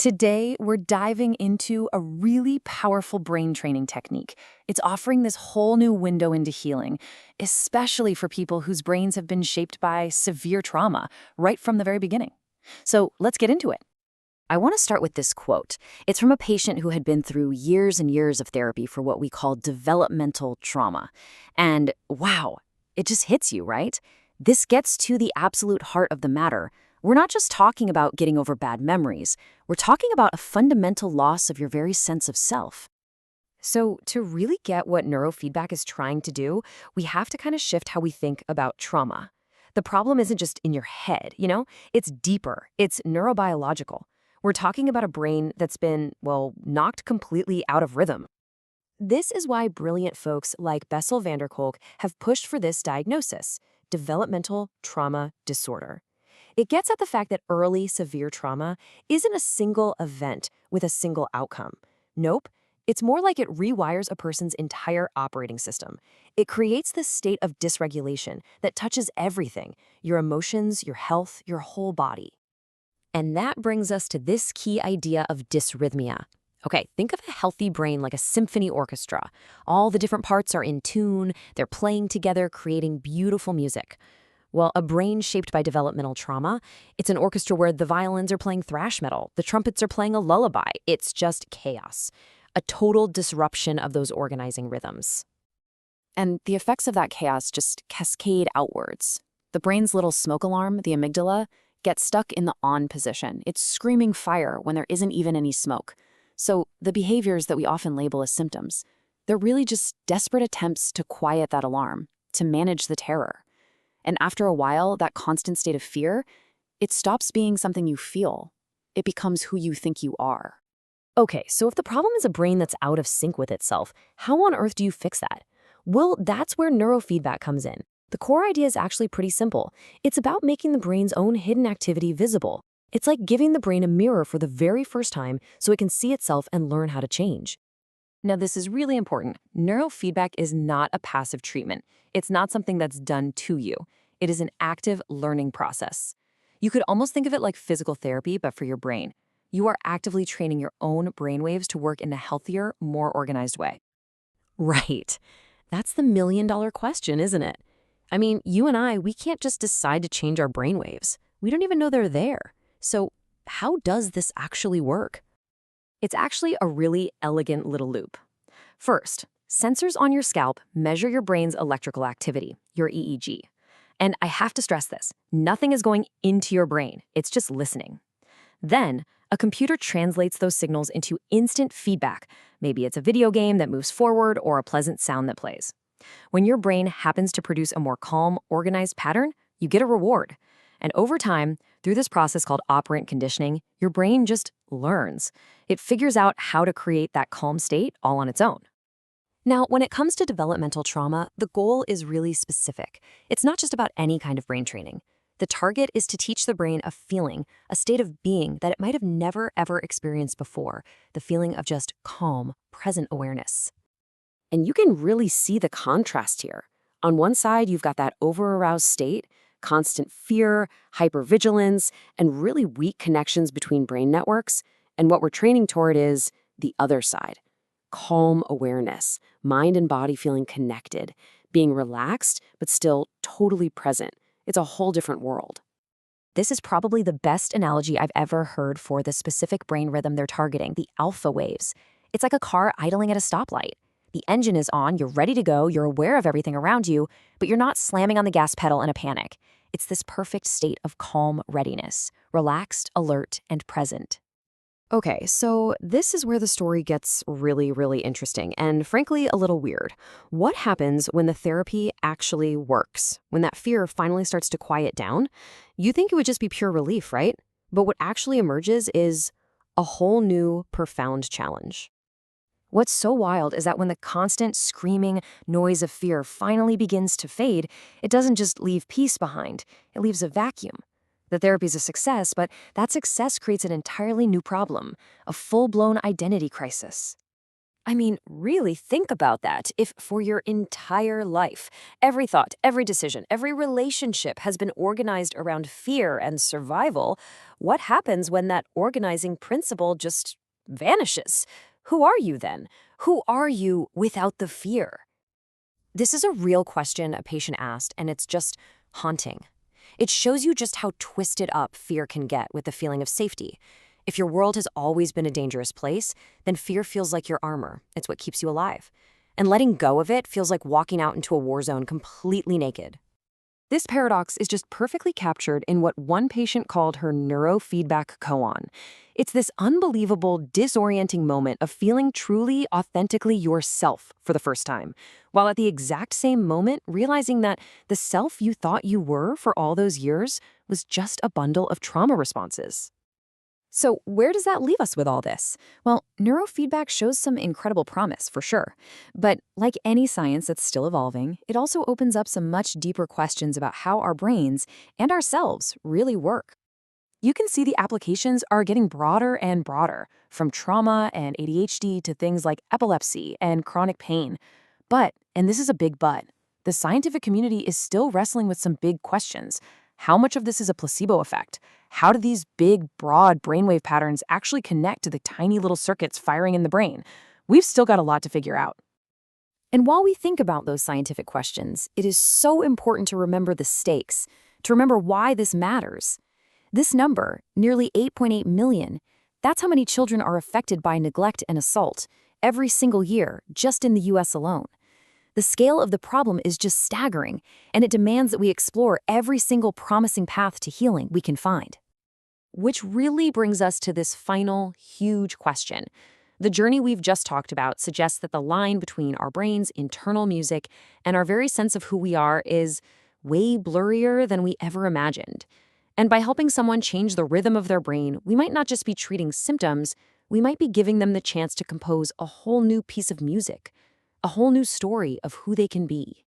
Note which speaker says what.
Speaker 1: Today, we're diving into a really powerful brain training technique. It's offering this whole new window into healing, especially for people whose brains have been shaped by severe trauma right from the very beginning. So let's get into it.
Speaker 2: I want to start with this quote. It's from a patient who had been through years and years of therapy for what we call developmental trauma. And wow, it just hits you, right? This gets to the absolute heart of the matter. We're not just talking about getting over bad memories. We're talking about a fundamental loss of your very sense of self.
Speaker 3: So, to really get what neurofeedback is trying to do, we have to kind of shift how we think about trauma. The problem isn't just in your head, It's deeper, it's neurobiological. We're talking about a brain that's been, well, knocked completely out of rhythm. This is why brilliant folks like Bessel van der Kolk have pushed for this diagnosis, developmental trauma disorder. It gets at the fact that early severe trauma isn't a single event with a single outcome. Nope. It's more like it rewires a person's entire operating system. It creates this state of dysregulation that touches everything, your emotions, your health, your whole body. And that brings us to this key idea of dysrhythmia. Okay, think of a healthy brain like a symphony orchestra. All the different parts are in tune, they're playing together, creating beautiful music. Well, a brain shaped by developmental trauma, it's an orchestra where the violins are playing thrash metal, the trumpets are playing a lullaby. It's just chaos. A total disruption of those organizing rhythms.
Speaker 1: And the effects of that chaos just cascade outwards. The brain's little smoke alarm, the amygdala, gets stuck in the on position. It's screaming fire when there isn't even any smoke. So the behaviors that we often label as symptoms, they're really just desperate attempts to quiet that alarm, to manage the terror. And after a while, that constant state of fear, it stops being something you feel. It becomes who you think you are.
Speaker 3: Okay, so if the problem is a brain that's out of sync with itself, how on earth do you fix that? Well, that's where neurofeedback comes in. The core idea is actually pretty simple. It's about making the brain's own hidden activity visible. It's like giving the brain a mirror for the very first time so it can see itself and learn how to change. Now, this is really important. Neurofeedback is not a passive treatment. It's not something that's done to you. It is an active learning process. You could almost think of it like physical therapy, but for your brain. You are actively training your own brainwaves to work in a healthier, more organized way. Right. That's the million-dollar question, isn't it? I mean, you and I, we can't just decide to change our brainwaves. We don't even know they're there. So how does this actually work? It's actually a really elegant little loop. First, sensors on your scalp measure your brain's electrical activity, your EEG. And I have to stress this, nothing is going into your brain, it's just listening. Then, a computer translates those signals into instant feedback. Maybe it's a video game that moves forward or a pleasant sound that plays. When your brain happens to produce a more calm, organized pattern, you get a reward. And over time, through this process called operant conditioning, your brain just learns. It figures out how to create that calm state all on its own. Now, when it comes to developmental trauma, the goal is really specific. It's not just about any kind of brain training. The target is to teach the brain a feeling, a state of being that it might have never, ever experienced before, the feeling of just calm, present awareness. And you can really see the contrast here. On one side, you've got that over-aroused state, constant fear, hypervigilance, and really weak connections between brain networks. And what we're training toward is the other side. Calm awareness, mind and body feeling connected, being relaxed, but still totally present. It's a whole different world. This is probably the best analogy I've ever heard for the specific brain rhythm they're targeting, the alpha waves. It's like a car idling at a stoplight. The engine is on, you're ready to go, you're aware of everything around you, but you're not slamming on the gas pedal in a panic. It's this perfect state of calm readiness, relaxed, alert, and present. Okay, so this is where the story gets really, really interesting and frankly a little weird. What happens when the therapy actually works? When that fear finally starts to quiet down? You think it would just be pure relief, right? But what actually emerges is a whole new, profound challenge. What's so wild is that when the constant screaming noise of fear finally begins to fade, it doesn't just leave peace behind, it leaves a vacuum. The therapy's a success, but that success creates an entirely new problem, a full-blown identity crisis. I mean, really think about that. If for your entire life, every thought, every decision, every relationship has been organized around fear and survival, what happens when that organizing principle just vanishes? Who are you then? Who are you without the fear? This is a real question a patient asked, and it's just haunting. It shows you just how twisted up fear can get with the feeling of safety. If your world has always been a dangerous place, then fear feels like your armor. It's what keeps you alive. And letting go of it feels like walking out into a war zone completely naked.
Speaker 1: This paradox is just perfectly captured in what one patient called her neurofeedback koan. It's this unbelievable, disorienting moment of feeling truly, authentically yourself for the first time, while at the exact same moment realizing that the self you thought you were for all those years was just a bundle of trauma responses. So, where does that leave us with all this? Well, neurofeedback shows some incredible promise, for sure. But like any science that's still evolving, it also opens up some much deeper questions about how our brains and ourselves really work. You can see the applications are getting broader and broader, from trauma and ADHD to things like epilepsy and chronic pain. But, and this is a big but, the scientific community is still wrestling with some big questions. How much of this is a placebo effect? How do these big, broad brainwave patterns actually connect to the tiny little circuits firing in the brain? We've still got a lot to figure out. And while we think about those scientific questions, it is so important to remember the stakes, to remember why this matters. This number, nearly 8.8 million, that's how many children are affected by neglect and assault every single year, just in the US alone. The scale of the problem is just staggering, and it demands that we explore every single promising path to healing we can find. Which really brings us to this final, huge question. The journey we've just talked about suggests that the line between our brain's internal music and our very sense of who we are is way blurrier than we ever imagined. And by helping someone change the rhythm of their brain, we might not just be treating symptoms, we might be giving them the chance to compose a whole new piece of music, a whole new story of who they can be.